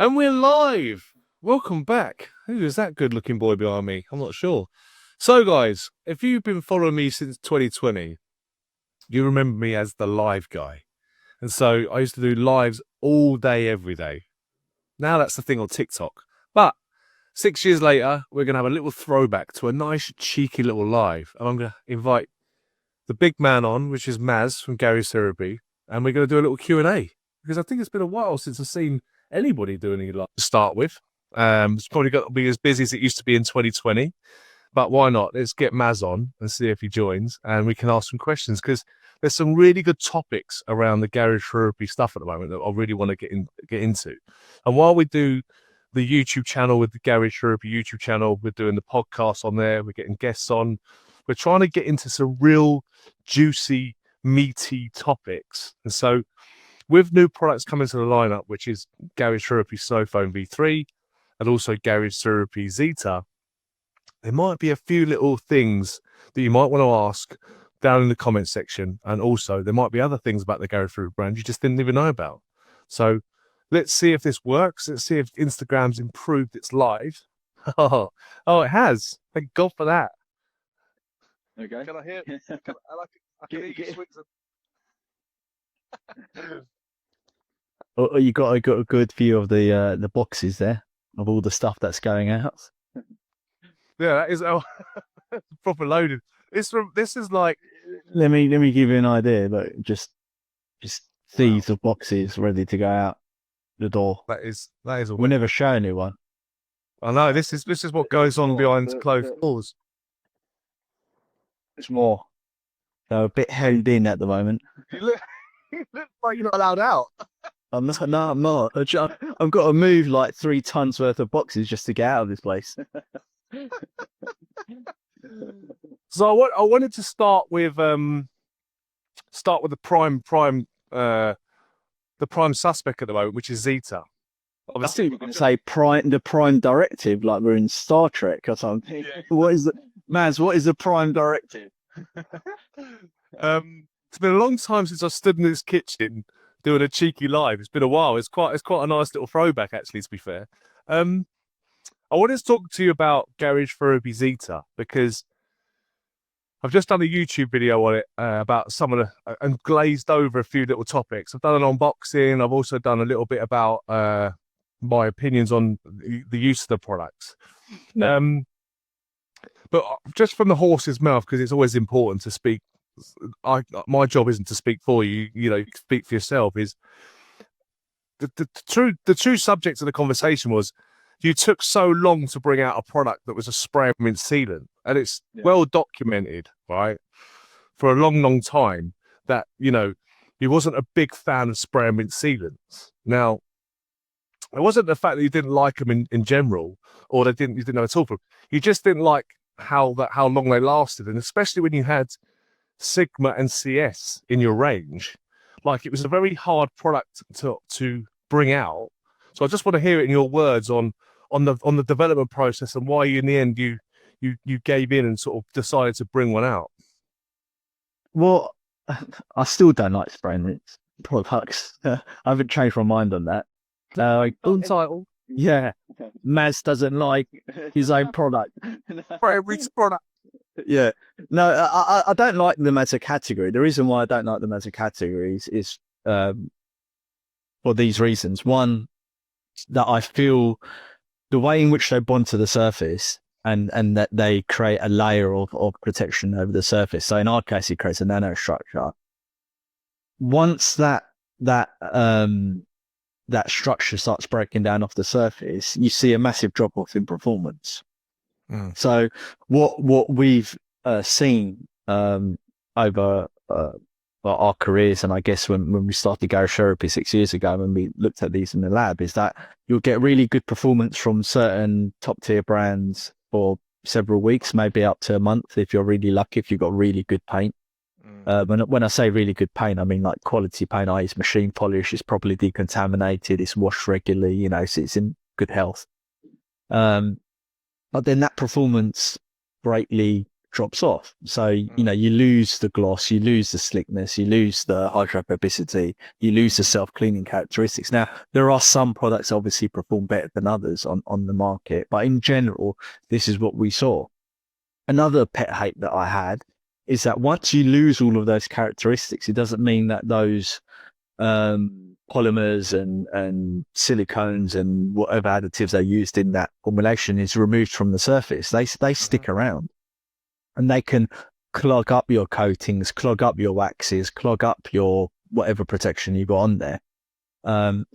And we're live. Welcome back. Who is that good looking boy behind me? I'm not sure. So guys, if you've been following me since 2020, you remember me as the live guy. And so I used to do lives all day, every day. Now that's the thing on TikTok. But 6 years later, we're going to have a little throwback to a nice, cheeky little live. And I'm going to invite the big man on, which is Maz from Gary's Therapy. And we're going to do a little Q&A. Because I think it's been a while since I've seen anybody do any live to start with. It's probably got to be as busy as it used to be in 2020. But why not? Let's get Maz on and see if he joins. And we can ask some questions. Because there's some really good topics around the garage therapy stuff at the moment that I really want to get into. And while we do the YouTube channel with the Garage Therapy YouTube channel, we're doing the podcast on there, we're getting guests on, we're trying to get into some real juicy, meaty topics. And so with new products coming to the lineup, which is Garage Therapy Snowphone V3 and also Garage Therapy Zeta, there might be a few little things that you might want to ask down in the comment section. And also there might be other things about the Garage Therapy brand you just didn't even know about. So let's see if this works. Let's see if Instagram's improved its live. Oh, it has. Thank God for that. Okay. Can I hear? I can hear you swings. Oh, you got a good view of the boxes there of all the stuff that's going out. Yeah, that is proper loaded. This is like. Let me give you an idea. Look, just thieves of boxes ready to go out the door. That is a. We'll never show anyone. I know this is what goes on behind closed doors. It's more. They're a bit held in at the moment. You look like you're not allowed out. I'm not. No, I'm not. I've got to move like 3 tons worth of boxes just to get out of this place. So I wanted to start with the prime suspect at the moment, which is Zeta. Obviously, we're going to say the prime directive, like we're in Star Trek or something. Yeah. What is the prime directive? It's been a long time since I've stood in this kitchen doing a cheeky live. It's been a while. It's quite a nice little throwback, actually, to be fair. I wanted to talk to you about Garage Therapy Zeta because I've just done a YouTube video on it about some of the and glazed over a few little topics. I've done an unboxing. I've also done a little bit about my opinions on the use of the products. Yeah. But just from the horse's mouth, because it's always important to speak. My job isn't to speak for you. You know, you speak for yourself. Is the true subject of the conversation was you took so long to bring out a product that was a spray and rinse sealant, and it's well documented, right, for a long time that you wasn't a big fan of spray and rinse sealants. Now, it wasn't the fact that you didn't like them in general, or you didn't know at all. You just didn't like how long they lasted, and especially when you had Sigma and CS in your range, like it was a very hard product to bring out. So I just want to hear it in your words on the development process and why in the end you gave in and sort of decided to bring one out. Well, I still don't like spray and rinse products. I haven't changed my mind on that. Untitled. Yeah, Maz doesn't like his own product. Spray and rinse product. Yeah, no, I don't like them as a category. The reason why I don't like them as a category is for these reasons. One, that I feel the way in which they bond to the surface and that they create a layer of protection over the surface. So in our case, it creates a nanostructure. Once that structure starts breaking down off the surface, you see a massive drop off in performance. So what we've seen over our careers, and I guess when we started Garage Therapy 6 years ago, when we looked at these in the lab, is that you'll get really good performance from certain top tier brands for several weeks, maybe up to a month if you're really lucky, if you've got really good paint. When I say really good paint, I mean like quality paint, i.e. it's machine polish, it's properly decontaminated, it's washed regularly, so it's in good health. But then that performance greatly drops off. So, you know, you lose the gloss, you lose the slickness, you lose the hydrophobicity, you lose the self-cleaning characteristics. Now, there are some products obviously perform better than others on the market, but in general, this is what we saw. Another pet hate that I had is that once you lose all of those characteristics, it doesn't mean that those polymers and silicones and whatever additives are used in that formulation is removed from the surface. They stick around, and they can clog up your coatings, clog up your waxes, clog up your whatever protection you got on there.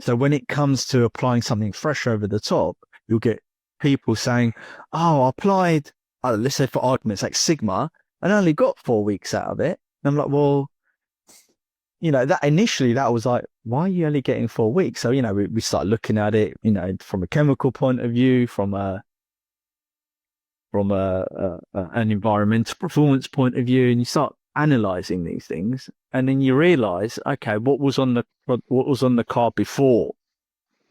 So when it comes to applying something fresh over the top, you'll get people saying, "Oh, I applied, let's say for argument's sake, Sigma, and I only got 4 weeks out of it." And I'm like, well, you know, that initially that was like, why are you only getting 4 weeks? So, you know, we start looking at it, you know, from a chemical point of view, from an environmental performance point of view, and you start analyzing these things, and then you realize, okay, what was on the car before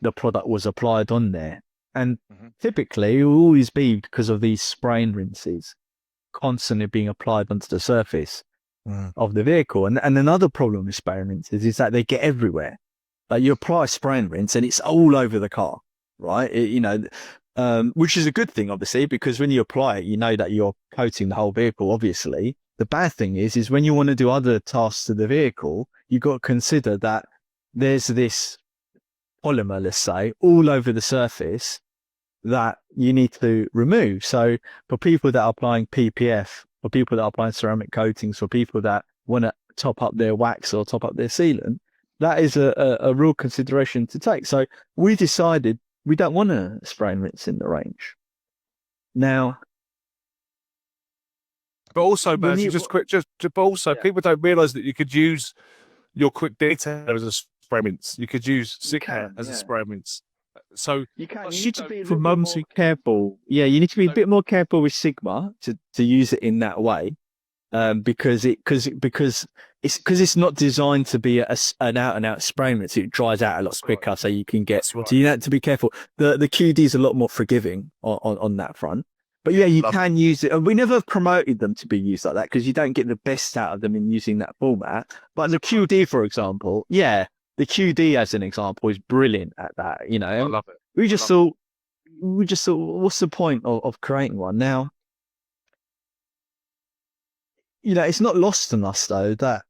the product was applied on there? And typically it will always be because of these spray and rinses constantly being applied onto the surface of the vehicle. And another problem with spray and rinses is that they get everywhere. Like, you apply a spray and rinse and it's all over the car, right? Which is a good thing, obviously, because when you apply it, you know that you're coating the whole vehicle, obviously. The bad thing is when you want to do other tasks to the vehicle, you've got to consider that there's this polymer, let's say, all over the surface that you need to remove. So for people that are applying PPF, for people that are applying ceramic coatings, for people that want to top up their wax or top up their sealant, that is a real consideration to take. So we decided we don't want to spray and rinse in the range. Now, but also, people don't realise that you could use your quick detailer as a spray rinse. You could use Zeta as a spray rinse. So you need to be careful. Yeah, you need to be a bit more careful with Sigma to use it in that way, because it's not designed to be an out and out spray rinse. It dries out a lot quicker, so you can get. So you have to be careful. The QD is a lot more forgiving on that front. But yeah, you can use it. And we never promoted them to be used like that because you don't get the best out of them in using that format. But the QD, for example, the QD as an example is brilliant at that. You know, I love it. We just thought, what's the point of creating one? Now, you know, it's not lost on us though that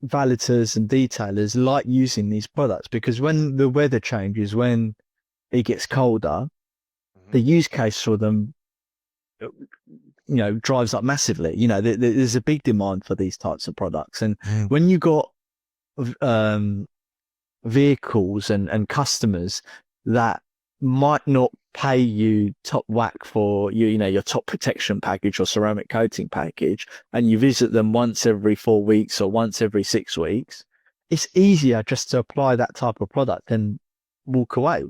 valitors and detailers like using these products, because when the weather changes, when it gets colder, the use case for them, you know, drives up massively. You know, there's a big demand for these types of products, and when you got vehicles and customers that might not pay you top whack for your top protection package or ceramic coating package, and you visit them once every 4 weeks or once every 6 weeks, it's easier just to apply that type of product and walk away.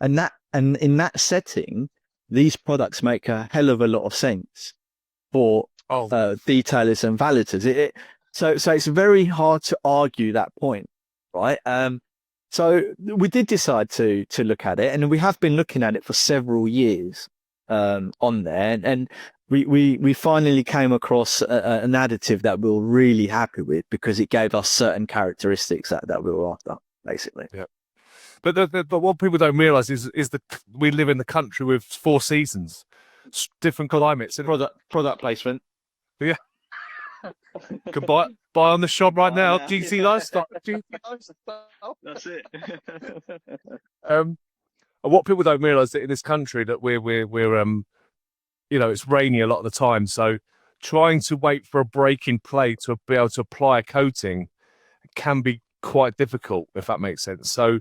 And in that setting, these products make a hell of a lot of sense for detailers and valitors. So it's very hard to argue that point, right? So we did decide to look at it, and we have been looking at it for several years on there, and we finally came across an additive that we were really happy with because it gave us certain characteristics that we were after, basically. Yeah. But what people don't realise is that we live in the country with 4 seasons, different climates. Product placement. Yeah. Can buy on the shop right now. GC Lifestyle. That's it. And what people don't realise that in this country that we're you know, it's rainy a lot of the time. So trying to wait for a break in play to be able to apply a coating can be quite difficult, if that makes sense. So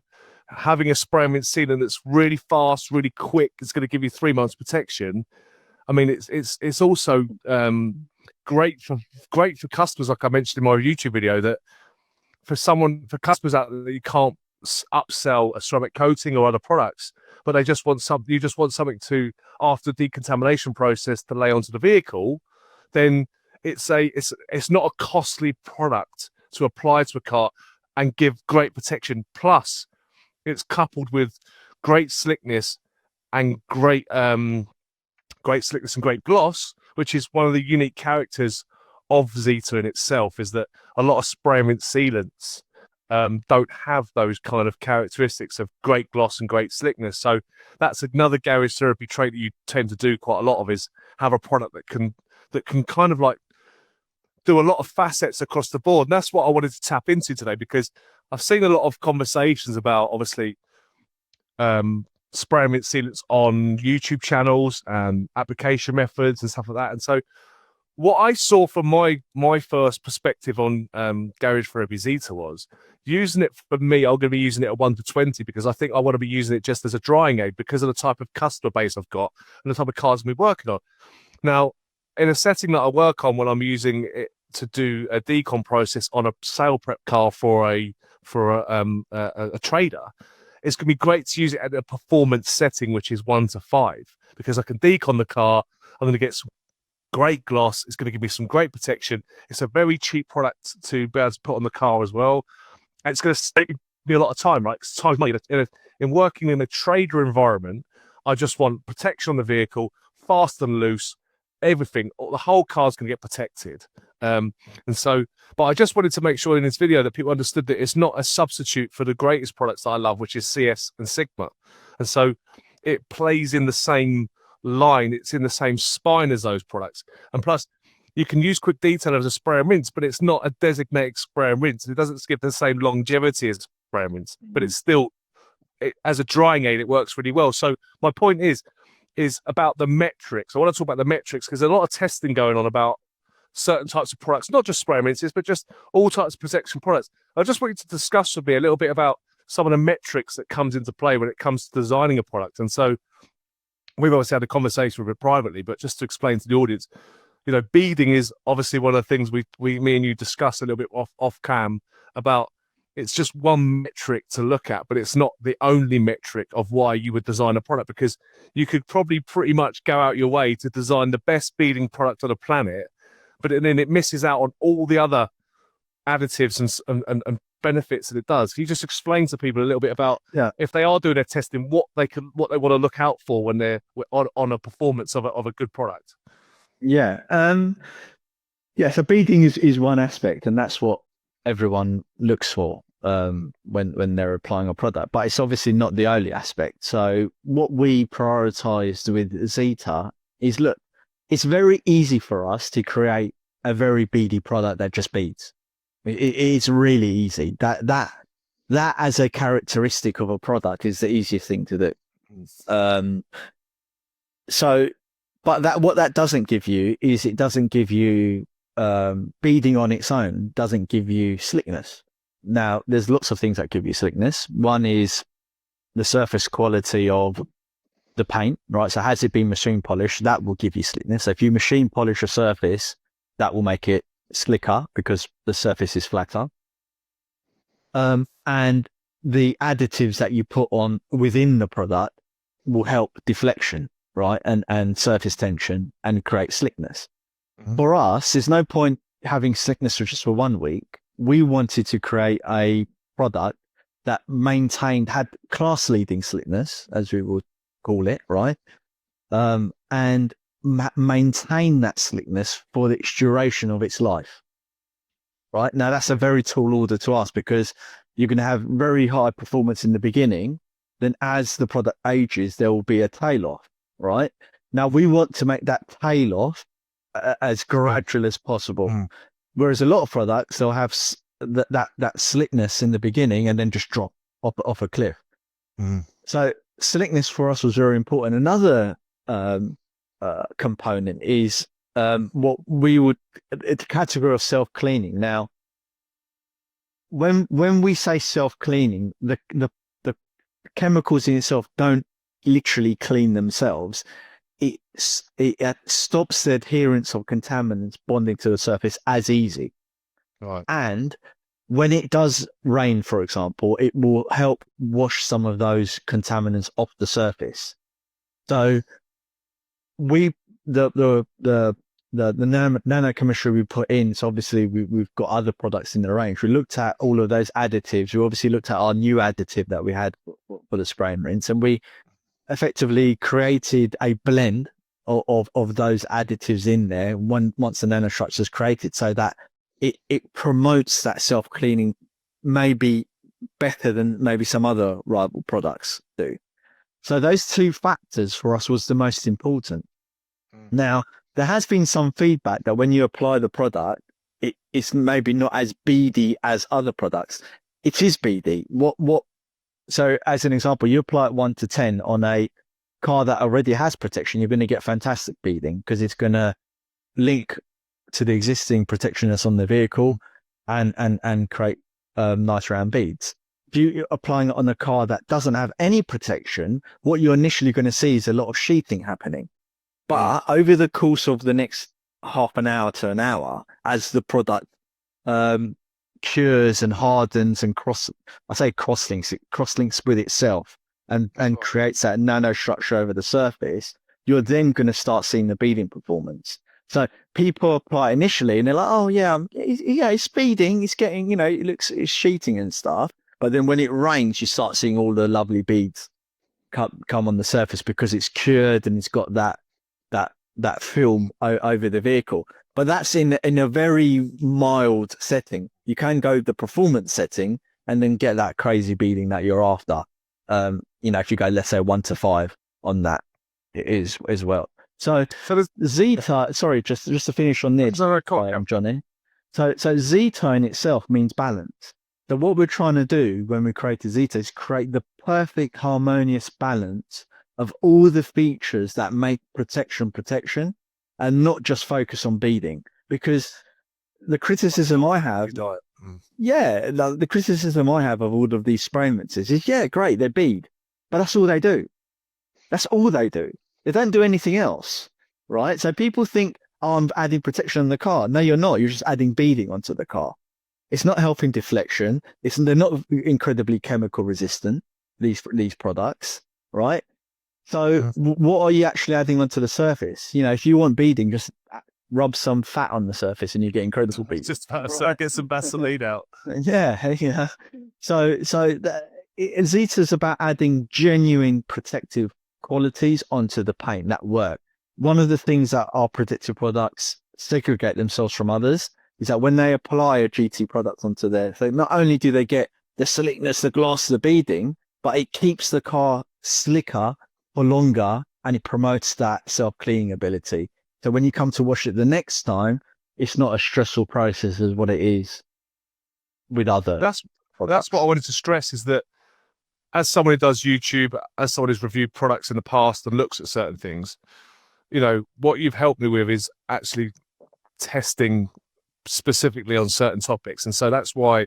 having a spray and rinse sealant that's really fast, really quick, it's going to give you 3 months protection. I mean, it's also great for customers, like I mentioned in my YouTube video, that for customers out there that you can't upsell a ceramic coating or other products, but they just want something to, after the decontamination process, to lay onto the vehicle, then it's not a costly product to apply to a car and give great protection. Plus, it's coupled with great slickness and great slickness and great gloss, which is one of the unique characters of Zeta in itself, is that a lot of spray and rinse sealants don't have those kind of characteristics of great gloss and great slickness. So that's another garage therapy trait that you tend to do quite a lot of, is have a product that can kind of like do a lot of facets across the board. And that's what I wanted to tap into today, because I've seen a lot of conversations about, obviously, spray and rinse sealants on YouTube channels and application methods and stuff like that. And so what I saw from my first perspective on garage therapy Zeta was using it. For me, I'm going to be using it at 1 to 20, because I think I want to be using it just as a drying aid because of the type of customer base I've got and the type of cars we're working on. Now, in a setting that I work on, when I'm using it to do a decon process on a sale prep car for a trader, it's going to be great to use it at a performance setting, which is 1 to 5, because I can decon the car. I'm going to get some great gloss. It's going to give me some great protection. It's a very cheap product to be able to put on the car as well. And it's going to save me a lot of time, right? Because time money. In working in a trader environment, I just want protection on the vehicle, fast and loose, everything. The whole car's going to get protected. But I just wanted to make sure in this video that people understood that it's not a substitute for the greatest products that I love, which is CS and Sigma. And so it plays in the same line. It's in the same spine as those products. And plus, you can use quick detail as a spray and rinse, but it's not a designated spray and rinse. It doesn't give the same longevity as spray and rinse, but it's still, as a drying aid, it works really well. So my point is about the metrics. I want to talk about the metrics because there's a lot of testing going on about certain types of products, not just spray and rinses, but just all types of protection products. I just want you to discuss with me a little bit about some of the metrics that comes into play when it comes to designing a product. And so we've obviously had a conversation with it privately, but just to explain to the audience, beading is obviously one of the things me and you discussed a little bit off cam about. It's just one metric to look at, but it's not the only metric of why you would design a product, because you could probably pretty much go out your way to design the best beading product on the planet, but then it misses out on all the other additives and benefits that it does. Can you just explain to people a little bit about, if they are doing their testing, what they want to look out for when they're on a performance of a good product? So beading is one aspect, and that's what everyone looks for when they're applying a product, but it's obviously not the only aspect. So what we prioritized with Zeta is, look, it's very easy for us to create a very beady product that just beads. It's really easy. That as a characteristic of a product is the easiest thing to do. But what that doesn't give you is, it doesn't give you beading on its own doesn't give you slickness. Now, there's lots of things that give you slickness. One is the surface quality of the paint, right? So has it been machine polished? That will give you slickness. So if you machine polish a surface, that will make it slicker because the surface is flatter. And the additives that you put on within the product will help deflection, right? And surface tension and create slickness. Mm-hmm. For us, there's no point having slickness just for 1 week. We wanted to create a product that had class leading slickness, as we would call it, right? And maintain that slickness for the duration of its life, right? Now, that's a very tall order to ask, because you're going to have very high performance in the beginning. Then as the product ages, there will be a tail off, right? Now, we want to make that tail off as gradual as possible. Whereas a lot of products, they'll have that slickness in the beginning and then just drop off a cliff. So slickness for us was very important. Another component is what we would, the category of self-cleaning. Now, when we say self-cleaning, the chemicals in itself don't literally clean themselves. It stops the adherence of contaminants bonding to the surface as easy. Right. And when it does rain, for example, it will help wash some of those contaminants off the surface. So the nanochemistry we put in, so obviously we've got other products in the range. We looked at all of those additives. We obviously looked at our new additive that we had for the spray and rinse, and we effectively created a blend of those additives in there once the nanostructure is created, so that it promotes that self-cleaning maybe better than maybe some other rival products do. So those two factors for us was the most important. Now, there has been some feedback that when you apply the product, it's maybe not as beady as other products. It is beady. So as an example, you apply it 1 to 10 on a car that already has protection, you're going to get fantastic beading because it's going to link to the existing protection that's on the vehicle and create nice round beads. If you're applying it on a car that doesn't have any protection, what you're initially going to see is a lot of sheathing happening. But over the course of the next half an hour to an hour, as the product cures and hardens and crosslinks with itself and creates that nanostructure over the surface, you're then going to start seeing the beading performance. So people apply initially and they're like, oh yeah, it's beading, it's getting, it's sheeting and stuff. But then when it rains, you start seeing all the lovely beads come on the surface because it's cured and it's got that film over the vehicle. But that's in a very mild setting. You can go the performance setting and then get that crazy beading that you're after. If you go, let's say 1 to 5 on that, it is as well. So Zeta, sorry, just to finish on this, Johnny. So Zeta in itself means balance. So what we're trying to do when we create a Zeta is create the perfect harmonious balance of all the features that make protection and not just focus on beading. Because the criticism I have, the criticism I have of all of these spray mixes is, great, they bead, but that's all they do. That's all they do. They don't do anything else, right? So people think, oh, I'm adding protection on the car. No, you're not. You're just adding beading onto the car. It's not helping deflection. They're not incredibly chemical resistant, these products, right? So what are you actually adding onto the surface? If you want beading, just rub some fat on the surface and you get incredible beading. Just get some Vaseline out. Yeah. So Zeta's about adding genuine protective qualities onto the paint that work. One of the things that our protective products segregate themselves from others is that when they apply a GT product onto there, so not only do they get the slickness, the gloss, the beading, but it keeps the car slicker for longer and it promotes that self-cleaning ability. So when you come to wash it the next time, it's not a stressful process as what it is with other products. That's what I wanted to stress, is that as someone who does YouTube, as someone who's reviewed products in the past and looks at certain things, what you've helped me with is actually testing specifically on certain topics. And so that's why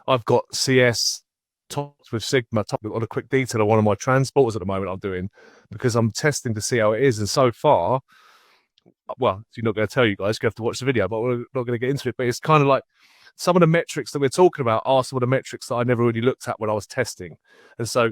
I've got CS topped with Sigma, topped on a quick detail on one of my transporters at the moment I'm doing, because I'm testing to see how it is. And so far, well, you're not going to tell you guys, you have to watch the video, but we're not going to get into it. But it's kind of like some of the metrics that we're talking about are some of the metrics that I never really looked at when I was testing. And so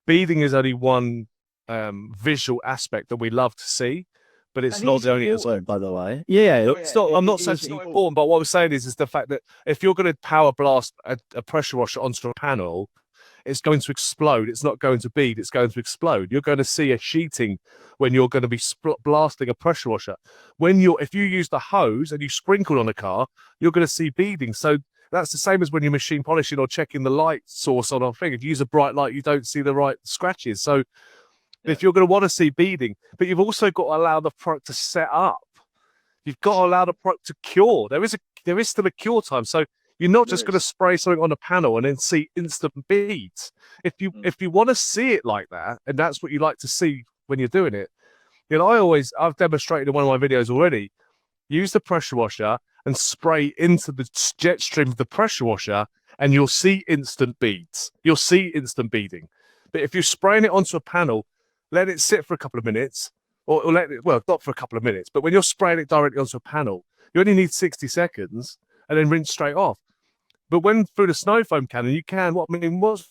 beading is only one visual aspect that we love to see, but it's not the only, by the way. It's not. I'm not saying it's not important, but what I'm saying is the fact that if you're going to power blast a pressure washer onto a panel, it's going to explode. It's not going to bead. It's going to explode. You're going to see a sheeting when you're going to be blasting a pressure washer. If you use the hose and you sprinkle on a car, you're going to see beading. So that's the same as when you're machine polishing or checking the light source on a thing. If you use a bright light, you don't see the right scratches. So if you're going to want to see beading, but you've also got to allow the product to set up. You've got to allow the product to cure. There is still a cure time. So you're not just going to spray something on a panel and then see instant beads. If you want to see it like that, and that's what you like to see when you're doing it, I've demonstrated in one of my videos already, use the pressure washer and spray into the jet stream of the pressure washer and you'll see instant beads. You'll see instant beading. But if you're spraying it onto a panel, let it sit for a couple of minutes, or not for a couple of minutes, but when you're spraying it directly onto a panel, you only need 60 seconds and then rinse straight off. But when through the snow foam cannon, you can, what's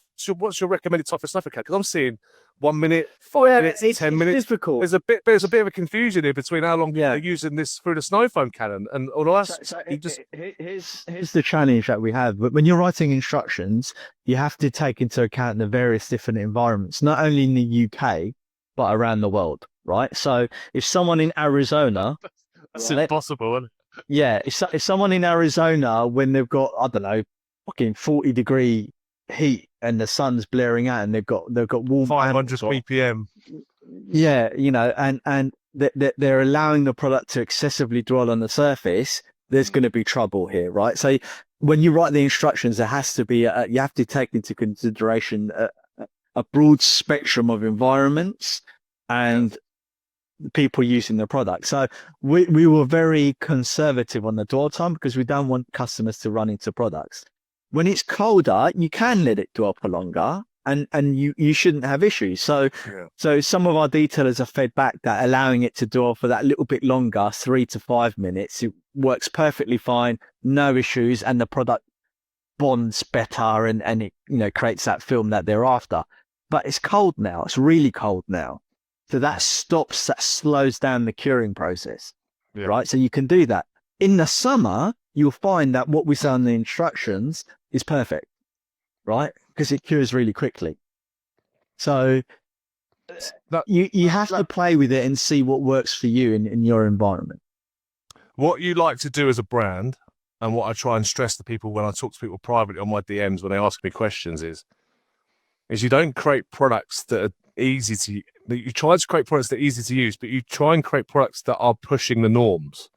your recommended time for snow foam cannon? Because I'm seeing 1 minute, 5 minutes, 10 minutes. It's difficult. There's a bit of a confusion here between how long they're using this through the snow foam cannon and all that. Here's the challenge that we have. When you're writing instructions, you have to take into account the various different environments, not only in the UK, but around the world. right? So if someone in Arizona, That's right, impossible, isn't it? yeah, if someone in Arizona, when they've got, I don't know, fucking 40-degree heat and the sun's blaring out and they've got warm 500 panels on, ppm. yeah, and they're allowing the product to excessively dwell on the surface, there's going to be trouble here, right? So when you write the instructions, there has to be you have to take into consideration a broad spectrum of environments and people using the product. So we were very conservative on the dwell time because we don't want customers to run into products. When it's colder, you can let it dwell for longer and you shouldn't have issues. So some of our detailers have fed back that allowing it to dwell for that little bit longer, 3 to 5 minutes, it works perfectly fine, no issues, and the product bonds better and it creates that film that they're after. But it's cold now. It's really cold now. So that slows down the curing process, right? So you can do that. In the summer, you'll find that what we say on the instructions is perfect, right? Because it cures really quickly. So you have to play with it and see what works for you in your environment. What you like to do as a brand, and what I try and stress to people when I talk to people privately on my DMs when they ask me questions is you don't create products that are easy to. You try to create products that are easy to use, but you try and create products that are pushing the norms.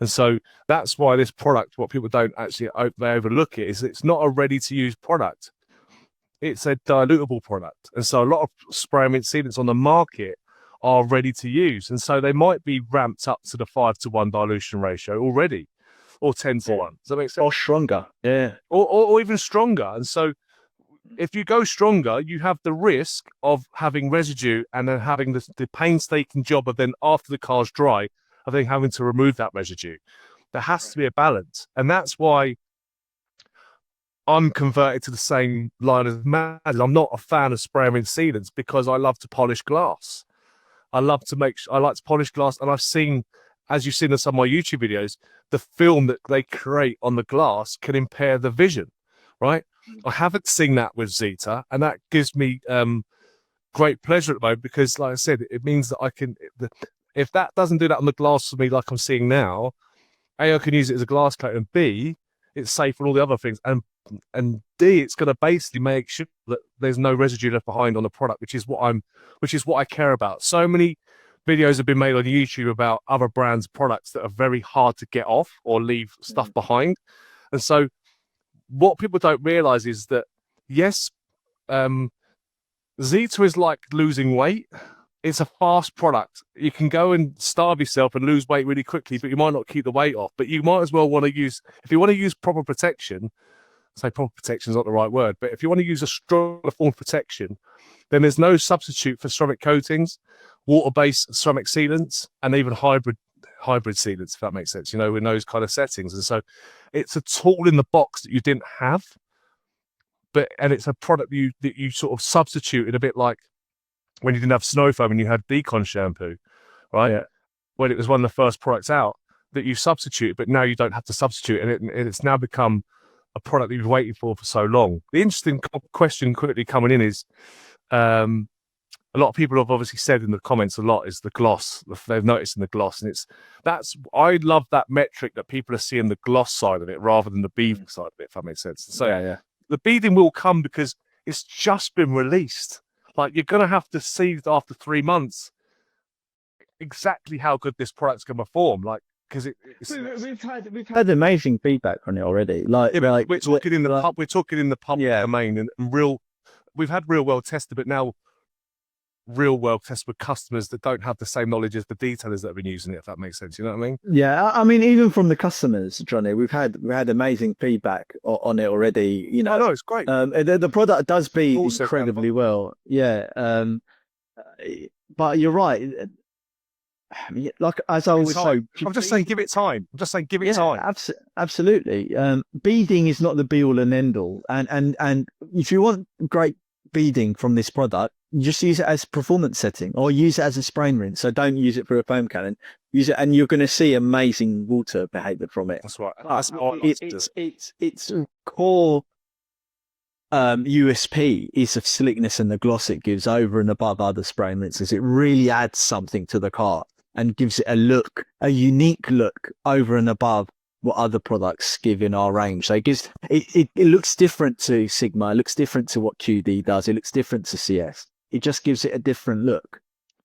And so that's why this product, what people don't actually, they overlook it, is it's not a ready-to-use product. It's a dilutable product. And so a lot of spray and sealants on the market are ready to use. And so they might be ramped up to the 5-to-1 dilution ratio already, or 10-to-1. Does that make sense? Or stronger. Yeah. Or even stronger. And so if you go stronger, you have the risk of having residue and then having the painstaking job of then, after the car's dry, of then having to remove that residue. There has to be a balance. And that's why I'm converted to the same line as Mad. I'm not a fan of spray and sealants because I love to polish glass. I like to polish glass, and I've seen, as you've seen in some of my YouTube videos, the film that they create on the glass can impair the vision, right? I haven't seen that with Zeta, and that gives me great pleasure at the moment because, like I said, it means that I can. If that doesn't do that on the glass for me, like I'm seeing now, A, I can use it as a glass coat, and B, it's safe on all the other things, and D, it's going to basically make sure that there's no residue left behind on the product, which is what I care about. So many videos have been made on YouTube about other brands' products that are very hard to get off or leave stuff behind, and so what people don't realize is that yes, Zeta is like losing weight. It's a fast product. You can go and starve yourself and lose weight really quickly, but you might not keep the weight off. But you might as well want to use, if you want to use proper protection, say proper protection is not the right word, but if you want to use a stronger form of protection, then there's no substitute for ceramic coatings, water-based ceramic sealants, and even hybrid sealants, if that makes sense, in those kind of settings. And so it's a tool in the box that you didn't have, and it's a product that you sort of substituted, a bit like when you didn't have snow foam and you had decon shampoo, right? Yeah. When it was one of the first products out that you substitute, but now you don't have to substitute, and it's now become a product that you've waited for so long. The interesting question quickly coming in is, a lot of people have obviously said in the comments a lot is the gloss. They've noticed in the gloss, and I love that metric that people are seeing the gloss side of it rather than the beading side of it, if that makes sense. So yeah. The beading will come because it's just been released. Like, you're going to have to see after 3 months exactly how good this product's going to perform. Like, because we've had amazing feedback on it already. We're talking in the public domain, and we've had real world tested, but now real world tested with customers that don't have the same knowledge as the detailers that have been using it, if that makes sense. You know what I mean? Yeah, I mean, even from the customers, Johnny, we've had amazing feedback on it already. I know it's great. The product does bead incredibly well. Yeah, but you're right. Like, as I always say, I'm just saying, give it time. Time. Absolutely. Beading is not the be all and end all, and if you want great beading from this product, you just use it as performance setting or use it as a spray and rinse. So don't use it for a foam cannon. Use it, and you're going to see amazing water behavior from it. That's right. It's core USP is the slickness and the gloss it gives over and above other spray mixers. It really adds something to the car and gives it a unique look over and above what other products give in our range. So it looks different to Sigma, it looks different to what QD does, it looks different to CS. It just gives it a different look.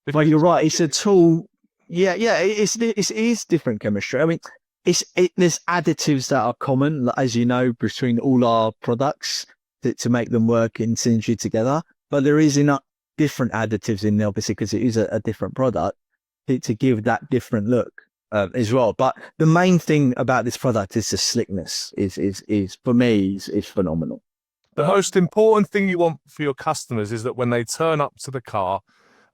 But you're right, it's a tool. Yeah, it is different chemistry. I mean, there's additives that are common, as you know, between all our products to make them work in synergy together. But there is enough different additives in there, obviously, because it is a different product to give that different look as well. But the main thing about this product is the slickness. Is for me is phenomenal. The most important thing you want for your customers is that when they turn up to the car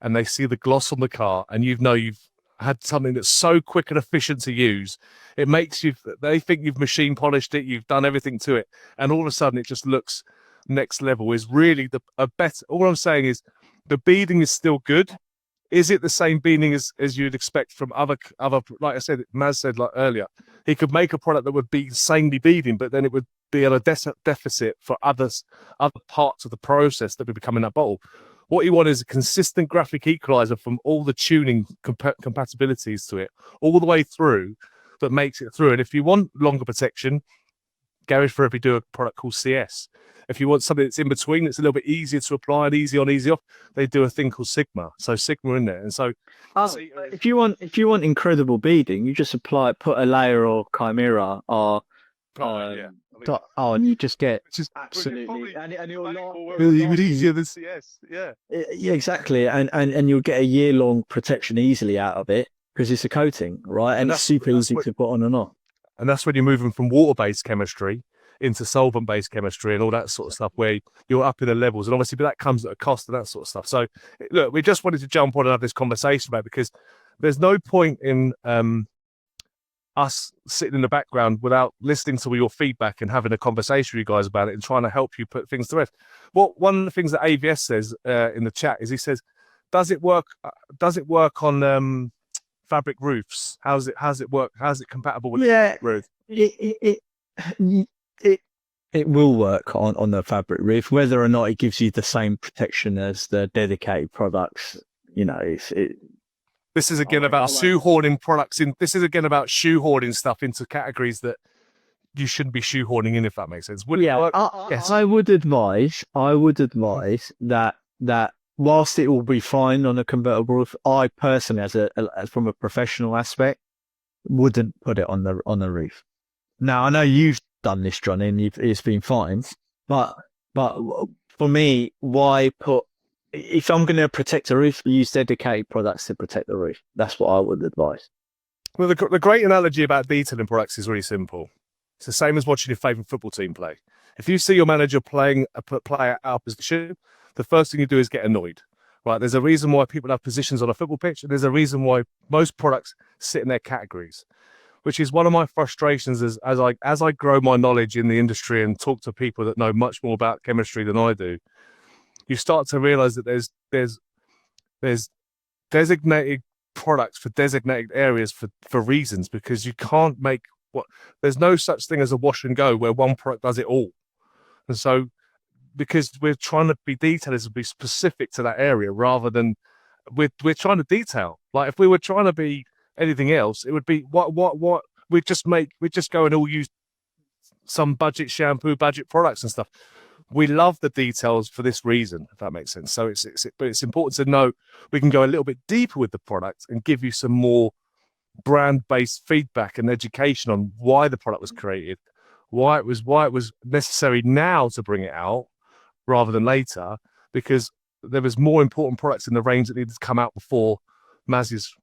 and they see the gloss on the car, and you've had something that's so quick and efficient to use, it makes they think you've machine polished it, you've done everything to it, and all of a sudden it just looks next level. Is really a better. All I'm saying is the beading is still good. Is it the same beading as you'd expect from other? Like I said, Maz said like earlier, he could make a product that would be insanely beading, but then it would be at a deficit for other parts of the process that would become in that bottle. What you want is a consistent graphic equalizer from all the tuning compatibilities to it, all the way through, that makes it through. And if you want longer protection, Garage Forever do a product called CS. If you want something that's in between, that's a little bit easier to apply and easy on, easy off, they do a thing called Sigma. So Sigma in there, and so if you want incredible beading, you just put a layer or Chimera or and you just get absolutely and even easier than CS. Yeah, exactly, and you'll get a year-long protection easily out of it because it's a coating, right? And it's super easy to put on and off. And that's when you're moving from water-based chemistry into solvent-based chemistry and all that sort of stuff, where you're up in the levels. And obviously, but that comes at a cost and that sort of stuff. So, look, we just wanted to jump on and have this conversation about it, because there's no point in us sitting in the background without listening to your feedback and having a conversation with you guys about it and trying to help you put things to rest. One of the things that AVS says in the chat is, he says, does it work on fabric roofs? How's it work? How's it compatible with roof? It will work on the fabric roof, whether or not it gives you the same protection as the dedicated products. You know, this is again about shoehorning products in. This is again about shoehorning stuff into categories that you shouldn't be shoehorning in, if that makes sense. Yes. I would advise that whilst it will be fine on a convertible roof, I personally, as from a professional aspect, wouldn't put it on the roof. Now, I know you've done this, Johnny, and it's been fine, but for me, why put? If I'm going to protect a roof, use dedicated products to protect the roof. That's what I would advise. Well, the great analogy about detailing products is really simple. It's the same as watching your favourite football team play. If you see your manager playing a player out of position, the first thing you do is get annoyed. Right? There's a reason why people have positions on a football pitch, and there's a reason why most products sit in their categories, which is one of my frustrations as I grow my knowledge in the industry and talk to people that know much more about chemistry than I do. You start to realize that there's designated products for designated areas for reasons, because you can't make there's no such thing as a wash and go where one product does it all. And so, because we're trying to be detailers and be specific to that area, rather than we're trying to detail. Like if we were trying to be anything else, it would be what we'd just go and all use some budget shampoo, budget products and stuff. We love the details for this reason, if that makes sense. So it's important to know we can go a little bit deeper with the product and give you some more brand-based feedback and education on why the product was created, why it was necessary now to bring it out rather than later, because there was more important products in the range that needed to come out before Maz's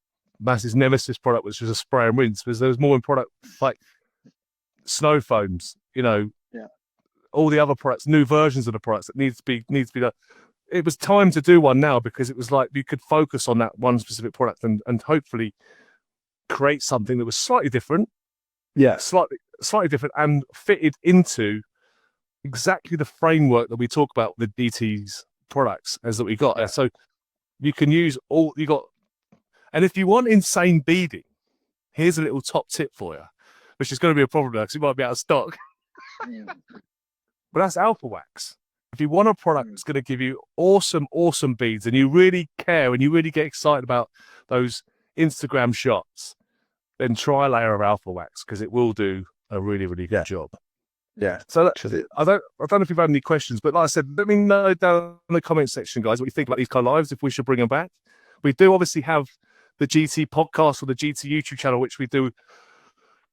nemesis product, which was a spray and rinse. Because there was more in product like snow foams, all the other products, new versions of the products that needs to be done. It was time to do one now, because it was like you could focus on that one specific product and hopefully create something that was slightly different, slightly different, and fitted into exactly the framework that we talk about with the DT's products as that we got. Yeah. So you can use all you got. And if you want insane beading, here's a little top tip for you, which is going to be a problem because it might be out of stock. But that's alpha wax. if you want a product that's going to give you awesome beads, and you really care and you really get excited about those Instagram shots, then try a layer of alpha wax, because it will do a really good job. Yeah. So I don't know if you've had any questions, but like I said, let me know down in the comment section, guys, what you think about these kind of lives, if we should bring them back. We do obviously have the GT podcast or the GT YouTube channel, which we do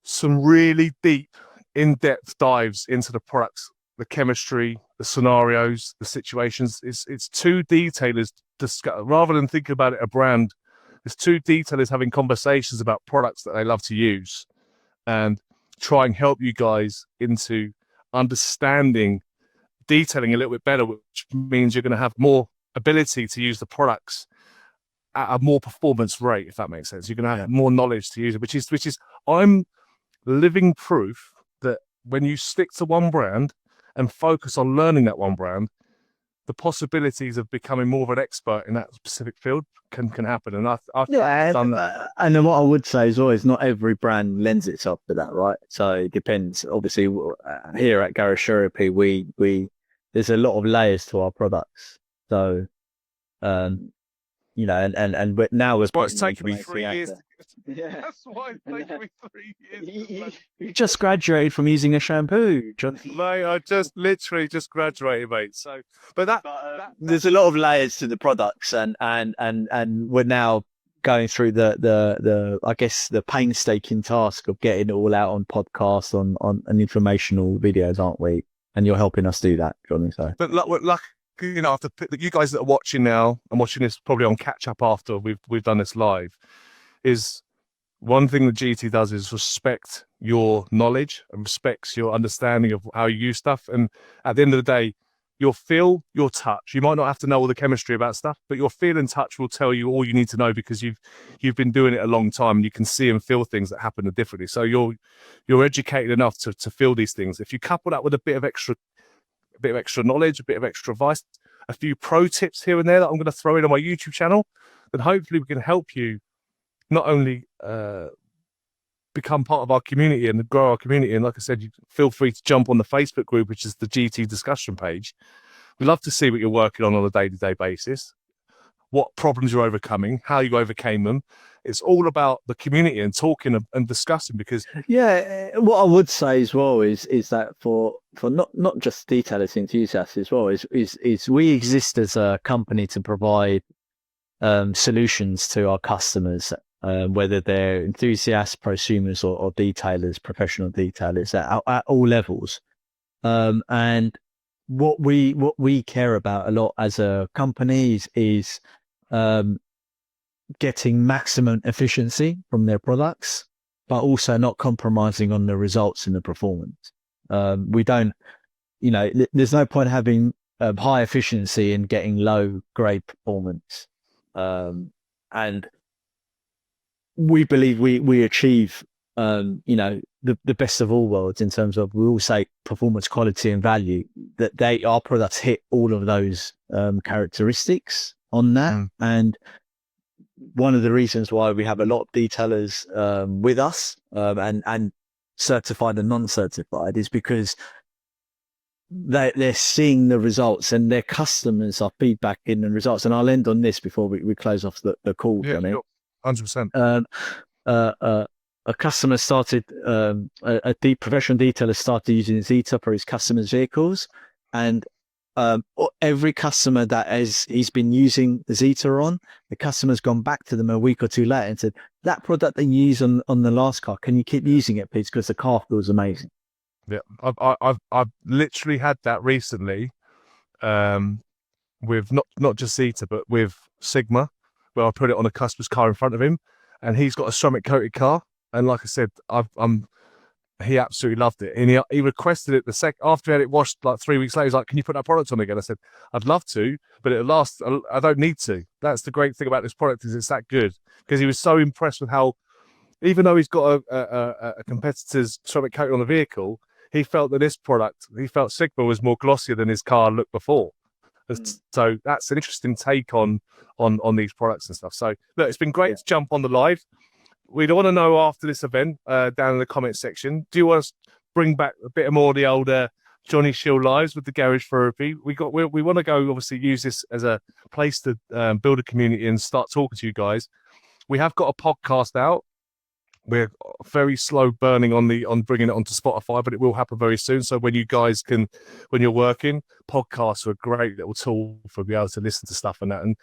some really deep, in-depth dives into the products, the chemistry, the scenarios, the situations. It's two detailers discuss, rather than thinking about it a brand. It's two detailers having conversations about products that they love to use, and try and help you guys into understanding, detailing a little bit better, which means you're going to have more ability to use the products at a more performance rate, if that makes sense. You're going to have more knowledge to use it, which is I'm living proof that when you stick to one brand and focus on learning that one brand, the possibilities of becoming more of an expert in that specific field can happen. And I've done that. And what I would say is always, not every brand lends itself to that, right? So it depends. Obviously, here at Garage Therapy, we there's a lot of layers to our products. So, you know, and but now we're. That's why it's taken me 3 years. Yeah. That's why it's taken me 3 years. You just graduated from using a shampoo, John. Mate, I just literally just graduated, mate. So, but there's a lot of layers to the products, and we're now going through the I guess the painstaking task of getting it all out on podcasts, on informational videos, aren't we? And you're helping us do that, Johnny. So, but luck, you know, after you guys that are watching now and watching this probably on catch up after we've done this live, is one thing that GT does is respect your knowledge and respects your understanding of how you use stuff. And at the end of the day, your feel, your touch, you might not have to know all the chemistry about stuff, but your feel and touch will tell you all you need to know, because you've been doing it a long time, and you can see and feel things that happen differently. So you're educated enough to feel these things. If you couple that with a bit of extra knowledge, a bit of extra advice, a few pro tips here and there that I'm going to throw in on my YouTube channel, then hopefully we can help you not only become part of our community and grow our community. And like I said, you feel free to jump on the Facebook group, which is the GT discussion page. We'd love to see what you're working on a day-to-day basis, what problems you're overcoming, how you overcame them. It's all about the community and talking and discussing, because what I would say as well is that for not just detailers, enthusiasts as well, is we exist as a company to provide solutions to our customers, whether they're enthusiasts, prosumers, or detailers, professional detailers at all levels. And what we care about a lot as a company is getting maximum efficiency from their products, but also not compromising on the results and the performance. We don't, you know, there's no point having high efficiency and getting low grade performance. And we believe we achieve, you know, the best of all worlds in terms of, we all say performance, quality, and value, that our products hit all of those characteristics on that. And one of the reasons why we have a lot of detailers with us, and certified and non-certified, is because they're seeing the results, and their customers are feedbacking the results. And I'll end on this before we close off the call. Yeah, Johnny. 100%. A customer started, a deep professional detailer started using Zeta for his customers' vehicles, and every customer that he's been using Zeta on, the customer's gone back to them a week or two later and said, that product that you use on the last car, can you keep using it, please? Because the car feels amazing. Yeah, I've literally had that recently, with not just Zeta, but with Sigma, where I put it on a customer's car in front of him, and he's got a ceramic coated car, and like I said, he absolutely loved it, and he requested it after he had it washed like 3 weeks later. He's like, "Can you put that product on again?" I said, "I'd love to, but it'll last. I don't need to." That's the great thing about this product, is it's that good, because he was so impressed with how, even though he's got a competitor's ceramic coating on the vehicle, he felt that this product, he felt Sigma was more glossier than his car looked before. So that's an interesting take on these products and stuff. So look, it's been great to jump on the live. We'd want to know after this event, down in the comment section, do you want us to bring back a bit more of the older Johnny Shield Lives with the Garage Therapy. We want to go obviously use this as a place to build a community and start talking to you guys. We have got a podcast out. We're very slow burning on bringing it onto Spotify, but it will happen very soon. So when you're working, podcasts are a great little tool for being able to listen to stuff and that. And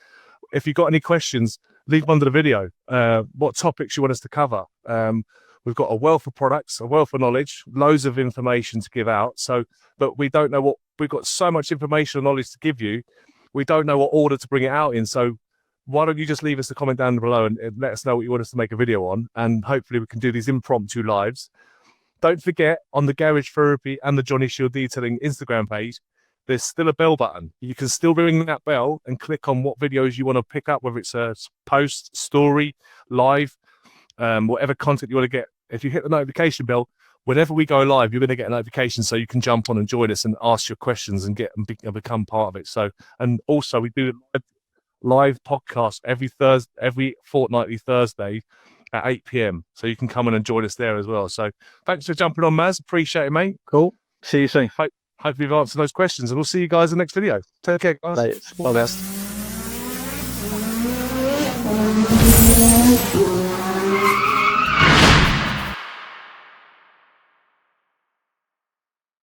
if you've got any questions, leave them under the video. What topics you want us to cover? We've got a wealth of products, a wealth of knowledge, loads of information to give out. But we don't know we've got so much information and knowledge to give you. We don't know what order to bring it out in. So why don't you just leave us a comment down below and let us know what you want us to make a video on, and hopefully we can do these impromptu lives. Don't forget, on the Garage Therapy and the Johnny Shield Detailing Instagram page, there's still a bell button. You can still ring that bell and click on what videos you want to pick up, whether it's a post, story, live, whatever content you want to get. If you hit the notification bell, whenever we go live, you're going to get a notification so you can jump on and join us and ask your questions and become part of it. So, and also we do live podcast every fortnightly Thursday at 8 p.m. So you can come in and join us there as well. So thanks for jumping on, Maz. Appreciate it, mate. Cool. See you soon. Hope you've answered those questions, and we'll see you guys in the next video. Take care, guys. Bye. All the best.